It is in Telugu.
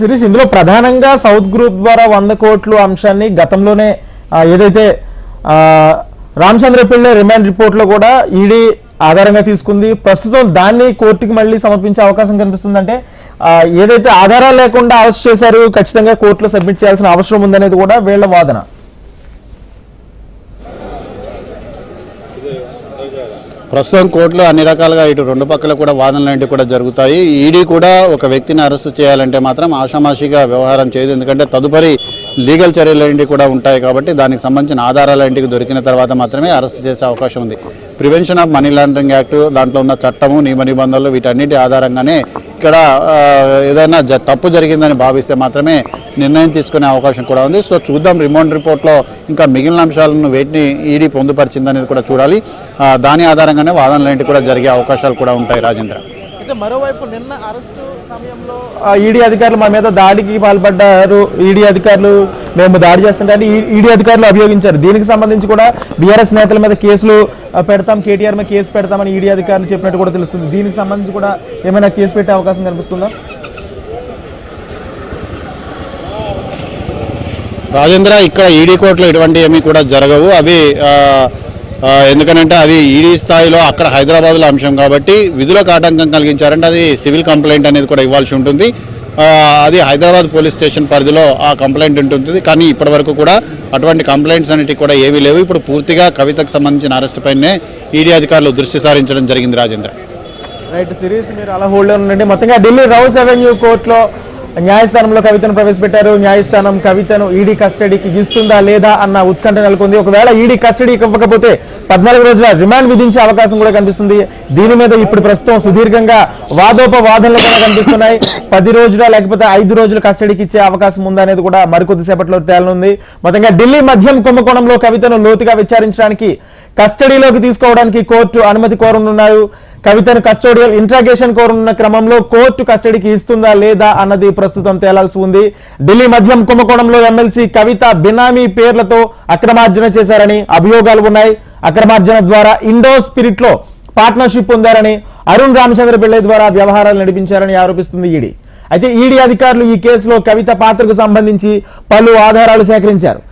సిరీస్ ఇందులో ప్రధానంగా సౌత్ గ్రూప్ ద్వారా 100 కోట్లు అంశాన్ని గతంలోనే ఏదైతే రామచంద్రపల్లి రిమాండ్ రిపోర్ట్ లో కూడా ఈడీ ఆధారంగా తీసుకుంది. ప్రస్తుతం దాన్ని కోర్టుకి మళ్ళీ సమర్పించే అవకాశం కనిపిస్తుంది. అంటే ఏదైతే ఆధారాలు లేకుండా అరెస్ట్ చేశారు ఖచ్చితంగా కోర్టులో సబ్మిట్ చేయాల్సిన అవసరం ఉందనేది కూడా వీళ్ళ వాదన. ప్రస్తుతం కోర్టులో అన్ని రకాలుగా ఇటు రెండు పక్కల కూడా వాదనలు లాంటివి కూడా జరుగుతాయి. ఈడీ కూడా ఒక వ్యక్తిని అరెస్ట్ చేయాలంటే మాత్రం ఆషామాషిగా వ్యవహారం చేయదు. ఎందుకంటే తదుపరి లీగల్ చర్యలు కూడా ఉంటాయి కాబట్టి దానికి సంబంధించిన ఆధారాలు దొరికిన తర్వాత మాత్రమే అరెస్ట్ చేసే అవకాశం ఉంది. Prevention of money laundering act దాంట్లో ఉన్న చట్టము నియమ నిబంధనలు వీటన్నిటి ఆధారంగానే ఇక్కడ ఏదైనా తప్పు జరిగిందని భావిస్తే మాత్రమే నిర్ణయం తీసుకునే అవకాశం కూడా ఉంది. సో చూద్దాం రిమాండ్ రిపోర్ట్లో ఇంకా మిగిలిన అంశాలను వేటిని ఈడీ పొందుపరిచిందనేది కూడా చూడాలి. దాని ఆధారంగానే వాదనలు ఏంటి కూడా జరిగే అవకాశాలు కూడా ఉంటాయి. రాజేంద్ర, అయితే మరోవైపు నిన్న అరెస్టు సమయంలో ఈడీ అధికారులు మా మీద దాడికి పాల్పడ్డారు, ఈడీ అధికారులు మేము దాడి చేస్తుంటే ఈడీ అధికారులు అభియోగించారు. దీనికి సంబంధించి కూడా బీఆర్ఎస్ నేతల మీద కేసులు పెడతాం, కేటీఆర్ మీద కేసు పెడతామని ఈడీ అధికారులు చెప్పినట్టు కూడా తెలుస్తుంది. దీనికి సంబంధించి కూడా ఏమైనా కేసు పెట్టే అవకాశం కనిపిస్తుందా? రాజేంద్ర, ఇక్కడ ఈడీ కోర్టులో ఇటువంటి ఏమీ కూడా జరగవు. అవి ఎందుకనంటే అది ఈడీ స్థాయిలో అక్కడ హైదరాబాద్లో అంశం కాబట్టి విధులకు ఆటంకం కలిగించారంటే అది సివిల్ కంప్లైంట్ అనేది కూడా ఇవ్వాల్సి ఉంటుంది. అది హైదరాబాద్ పోలీస్ స్టేషన్ పరిధిలో ఆ కంప్లైంట్ ఉంటుంది. కానీ ఇప్పటి వరకు కూడా అటువంటి కంప్లైంట్స్ అనేటివి కూడా ఏమీ లేవు. ఇప్పుడు పూర్తిగా కవితకు సంబంధించిన అరెస్ట్ పైనే ఈడీ అధికారులు దృష్టి సారించడం జరిగింది. రాజేంద్ర, రైట్ సిరీస్, మీరు అలా హోల్డ్ ఉండండి. మొత్తంగా ఢిల్లీ రౌస్ అవెన్యూ కోర్టులో న్యాయస్థానంలో కవితను ప్రవేశపెట్టారు. న్యాయస్థానం కవితను ఈడీ కస్టడీకి ఇస్తుందా లేదా అన్న ఉత్కంఠ నెలకొంది. ఒకవేళ ఈడీ కస్టడీకి ఇవ్వకపోతే 14 రోజుల రిమాండ్ విధించే అవకాశం కూడా కనిపిస్తుంది. దీని మీద ఇప్పుడు ప్రస్తుతం సుదీర్ఘంగా వాదోపవాదనలు కూడా కనిపిస్తున్నాయి. 10 రోజుల లేకపోతే 5 రోజులు కస్టడీకి ఇచ్చే అవకాశం ఉందా అనేది కూడా మరికొద్దిసేపట్లో తేలనుంది. మొత్తంగా ఢిల్లీ మద్యం కుంభకోణంలో కవితను లోతుగా విచారించడానికి కస్టడీలోకి తీసుకోవడానికి కోర్టు అనుమతి కోరనున్నారు. కవితను కస్టోడియల్ ఇంట్రాగేషన్ కోరనున్న క్రమంలో కోర్టు కస్టడీకి ఇస్తుందా లేదా అన్నది ప్రస్తుతం తేలాల్సి ఉంది. ఢిల్లీ మద్యం కుంభకోణంలో ఎమ్మెల్సీ కవిత బినామీ పేర్లతో అక్రమార్జన చేశారని అభియోగాలు ఉన్నాయి. అక్రమార్జన ద్వారా ఇండో స్పిరిట్ లో పార్ట్నర్షిప్ పొందారని, అరుణ్ రామచంద్ర పిళ్ళై ద్వారా వ్యవహారాలు నడిపించారని ఆరోపిస్తుంది ఈడీ. అయితే ఈడీ అధికారులు ఈ కేసులో కవిత పాత్రకు సంబంధించి పలు ఆధారాలు సేకరించారు.